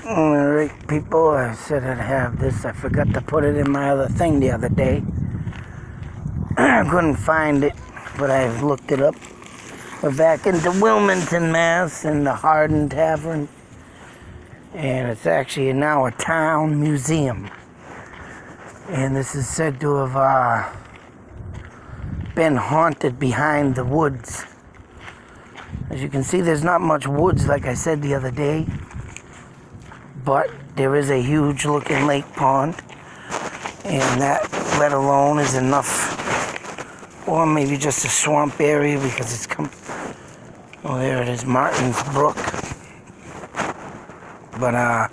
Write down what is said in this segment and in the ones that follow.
Alright, people, I said I'd have this. I forgot to put it in my other thing the other day. I couldn't find it, but I looked it up. We're back into Wilmington, Mass, in the Hardin Tavern. And it's actually now a town museum. And this is said to have been haunted behind the woods. As you can see, there's not much woods, like I said the other day. But there is a huge looking lake pond, and that, let alone, is enough, or maybe just a swamp area because it's oh, there it is, Martin's Brook. But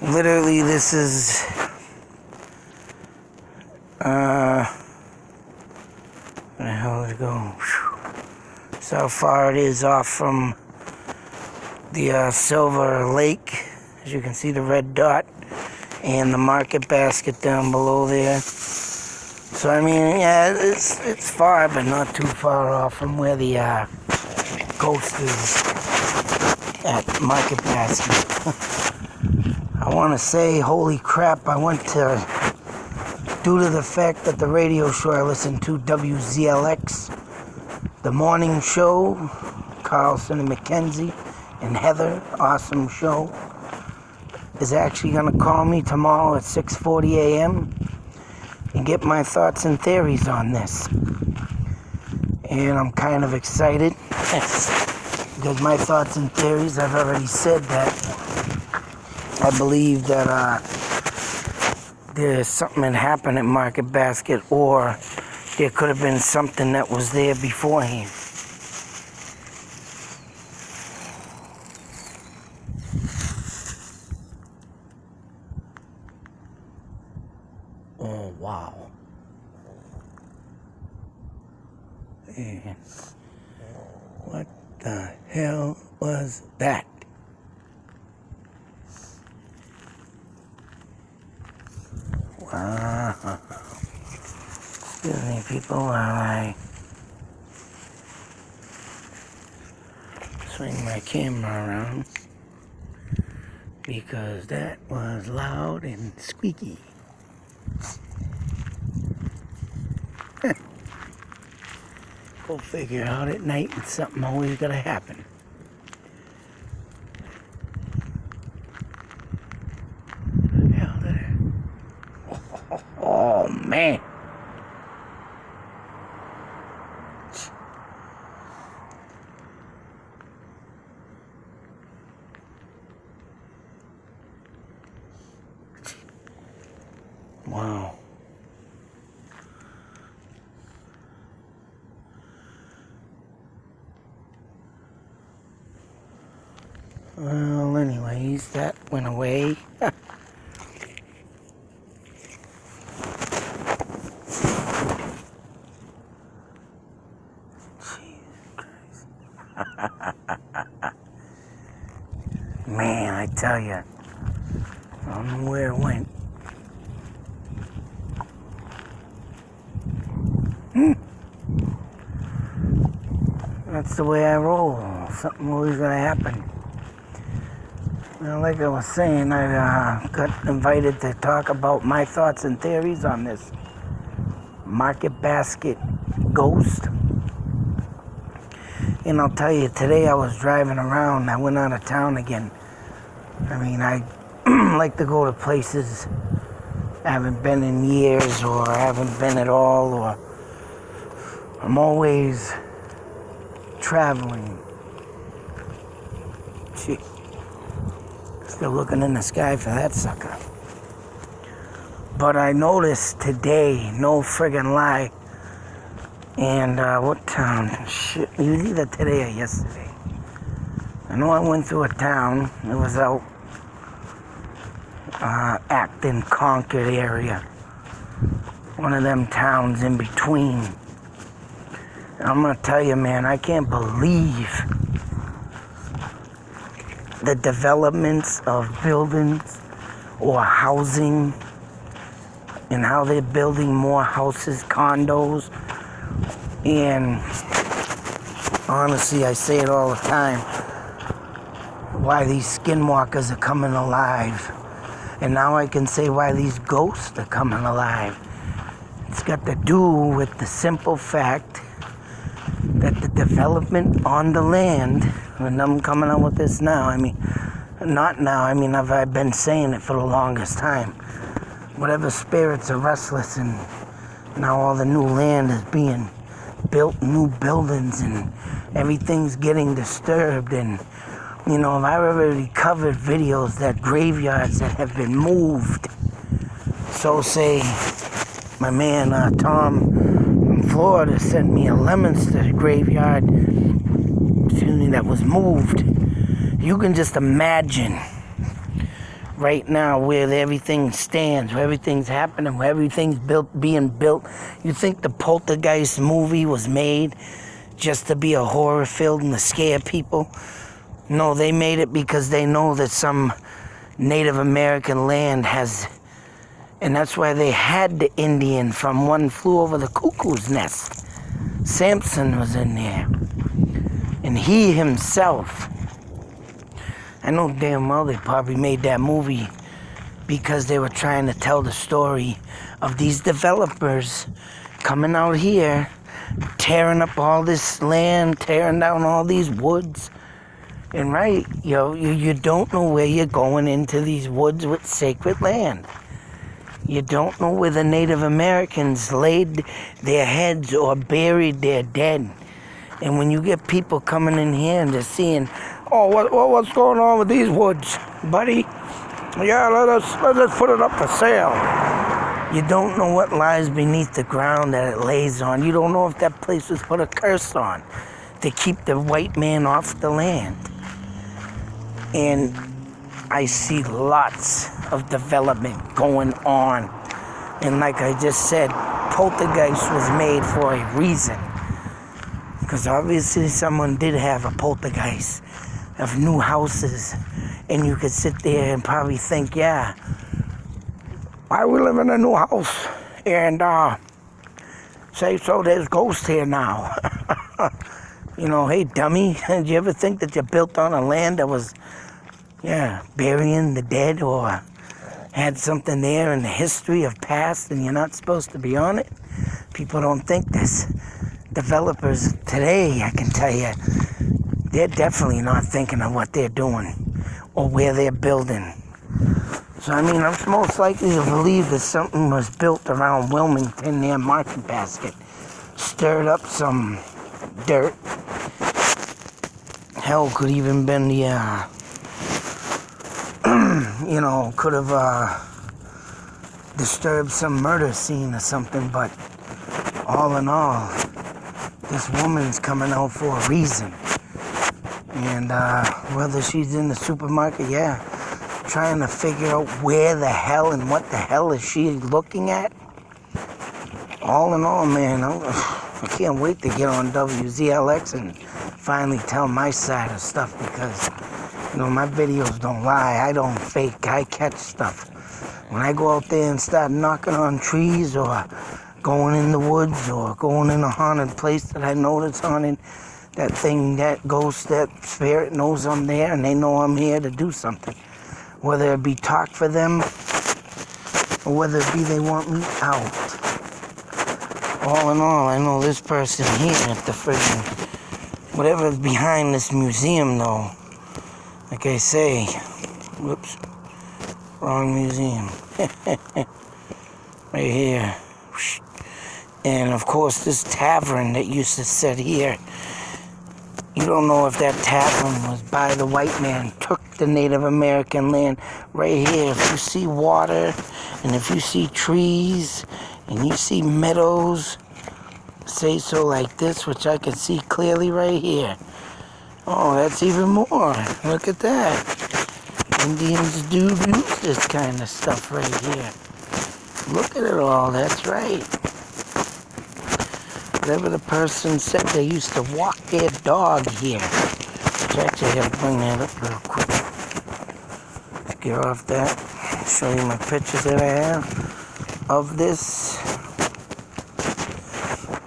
literally this is where the hell did it go? So how far it is off from the Silver Lake. As you can see, the red dot and the market basket down below there. So I mean, yeah, it's far, but not too far off from where the ghost is at Market Basket. I want to say, holy crap! I went to, due to the fact that the radio show I listened to, WZLX, the morning show, Carlson and Mackenzie and Heather, awesome show, is actually going to call me tomorrow at 6:40 a.m. and get my thoughts and theories on this. And I'm kind of excited because my thoughts and theories, I've already said that I believe that there's something that happened at Market Basket, or there could have been something that was there beforehand. Oh, wow. And what the hell was that? Wow. Excuse me, people, while I swing my camera around, because that was loud and squeaky. Go figure out at night, and something always gotta happen. What the hell did it? Oh, man. Wow. Well, anyways, that went away. Man, I tell you, I don't know where it went. That's the way I roll. Something always gonna happen. Now, like I was saying, I got invited to talk about my thoughts and theories on this Market Basket ghost. And I'll tell you, today I was driving around. I went out of town again. I mean, I like to go to places I haven't been in years, or I haven't been at all, or I'm always traveling. Gee. Still looking in the sky for that sucker. But I noticed today, no friggin' lie, and what town? Shit, it was either today or yesterday. I know I went through a town. It was out Acton, Concord area. One of them towns in between. And I'm gonna tell you, man, I can't believe the developments of buildings or housing, and how they're building more houses, condos. And honestly, I say it all the time, why these skinwalkers are coming alive. And now I can say why these ghosts are coming alive. It's got to do with the simple fact that the development on the land, and I'm coming out with this now, I mean, not now, I mean, I've been saying it for the longest time. Whatever spirits are restless, and now all the new land is being built, new buildings, and everything's getting disturbed. And you know, I've already covered videos that graveyards that have been moved. So say my man Tom from Florida sent me a Leominster graveyard, that was moved. You can just imagine right now where everything stands, where everything's happening, where everything's being built. You think the Poltergeist movie was made just to be a horror film and to scare people? No, they made it because they know that some Native American land has, and that's why they had the Indian from One Flew Over the Cuckoo's Nest. Samson was in there. And he himself, I know damn well they probably made that movie because they were trying to tell the story of these developers coming out here, tearing up all this land, tearing down all these woods. And right, you don't know where you're going into these woods with sacred land. You don't know where the Native Americans laid their heads or buried their dead. And when you get people coming in here and they're seeing, oh, what's going on with these woods, buddy? Yeah, let's put it up for sale. You don't know what lies beneath the ground that it lays on. You don't know if that place was put a curse on to keep the white man off the land. And I see lots of development going on. And like I just said, Poltergeist was made for a reason. Because obviously someone did have a poltergeist of new houses. And you could sit there and probably think, yeah, why we live in a new house? And say, so there's ghosts here now. You know, hey, dummy, did you ever think that you built on a land that was, burying the dead or had something there in the history of past and you're not supposed to be on it? People don't think this. Developers today, I can tell you, they're definitely not thinking of what they're doing or where they're building. So, I mean, I'm most likely to believe that something was built around Wilmington near Market Basket, stirred up some dirt. Hell, could even been the, could have disturbed some murder scene or something, but all in all, this woman's coming out for a reason. And whether she's in the supermarket, trying to figure out where the hell and what the hell is she looking at. All in all, man, I can't wait to get on WZLX and finally tell my side of stuff because, my videos don't lie. I don't fake. I catch stuff. When I go out there and start knocking on trees or going in the woods or going in a haunted place that I know that's haunted, that thing, that ghost, that spirit knows I'm there and they know I'm here to do something. Whether it be talk for them or whether it be they want me out. All in all, I know this person here at the friggin', whatever's behind this museum though, like I say, whoops, wrong museum, right here. And of course this tavern that used to sit here, you don't know if that tavern was by the white man, took the Native American land. Right here, if you see water, and if you see trees, and you see meadows, say so like this, which I can see clearly right here. Oh, that's even more. Look at that. Indians do use this kind of stuff right here. Look at it all, that's right. Whatever the person said, they used to walk their dog here. So actually, I gotta bring that up real quick. Let's get off that. Show you my pictures that I have of this.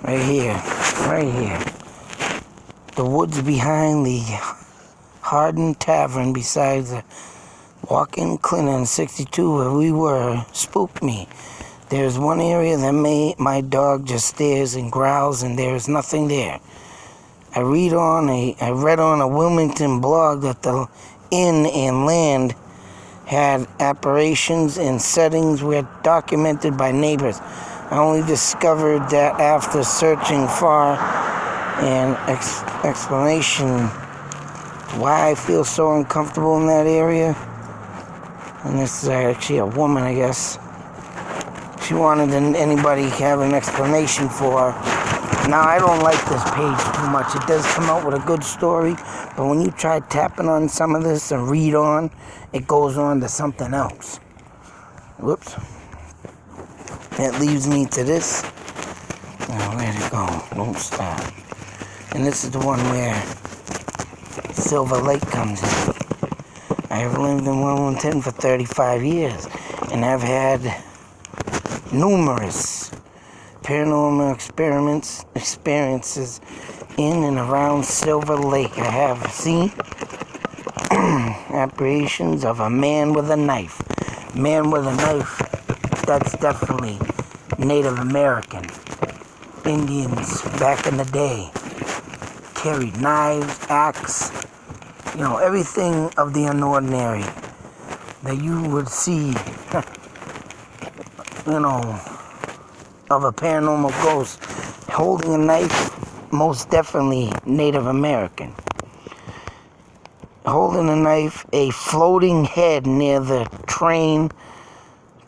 Right here. The woods behind the Hardin Tavern beside the walk-in clinic in 62 where we were spooked me. There's one area that my dog just stares and growls, and there's nothing there. I read on a Wilmington blog that the inn and land had apparitions and settings were documented by neighbors. I only discovered that after searching for an explanation why I feel so uncomfortable in that area. And this is actually a woman, I guess. She wanted anybody to have an explanation for her. Now, I don't like this page too much. It does come out with a good story, but when you try tapping on some of this and read on, it goes on to something else. Whoops. That leaves me to this. Now, where'd it go? Don't stop. And this is the one where Silver Lake comes in. I have lived in Wilmington for 35 years, and I've had numerous paranormal experiences in and around Silver Lake. I have seen apparitions of a man with a knife. Man with a knife, that's definitely Native American. Indians back in the day carried knives, axe, everything of the unordinary that you would see, of a paranormal ghost holding a knife, most definitely Native American. Holding a knife, a floating head near the train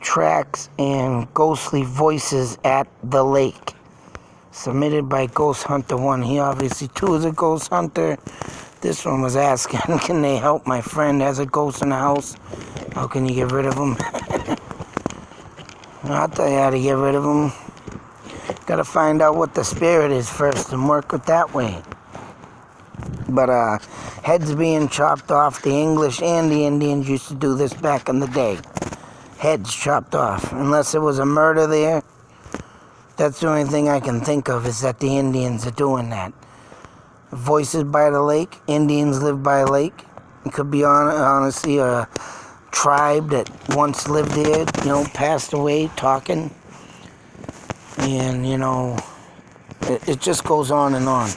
tracks, and ghostly voices at the lake. Submitted by Ghost Hunter 1. He obviously, too, is a ghost hunter. This one was asking, can they help my friend has a ghost in the house? How can you get rid of him? I'll tell you how to get rid of him. Gotta find out what the spirit is first and work it that way. But heads being chopped off, the English and the Indians used to do this back in the day. Heads chopped off. Unless there was a murder there, that's the only thing I can think of is that the Indians are doing that. Voices by the lake. Indians live by a lake. It could be honestly a tribe that once lived there, passed away talking. And, it just goes on and on.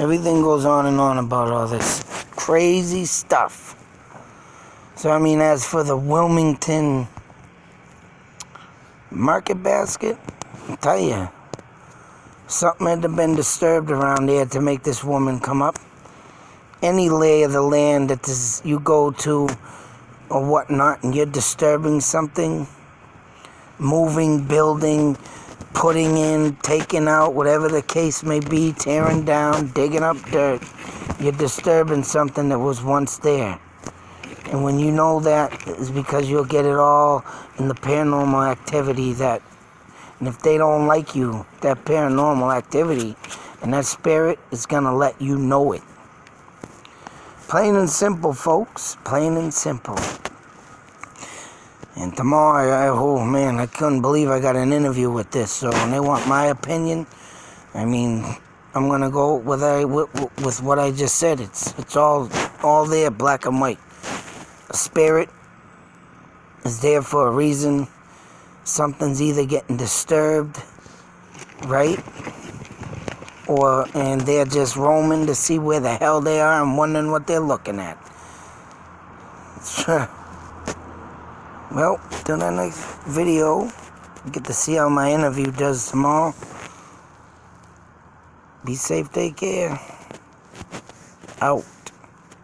Everything goes on and on about all this crazy stuff. So, as for the Wilmington market basket, I'll tell you, something had to have been disturbed around there to make this woman come up. Any lay of the land that you go to or whatnot, and you're disturbing something, moving, building, putting in, taking out, whatever the case may be, tearing down, digging up dirt, you're disturbing something that was once there. And when you know that, it's because you'll get it all in the paranormal activity and if they don't like you, that paranormal activity, and that spirit is going to let you know it. Plain and simple, folks. Plain and simple. And tomorrow, I couldn't believe I got an interview with this. So when they want my opinion, I'm going to go with what I just said. It's all there, black and white. A spirit is there for a reason. Something's either getting disturbed, right? And they're just roaming to see where the hell they are and wondering what they're looking at. Well, till that next video, you get to see how my interview does tomorrow. Be safe, take care. Out.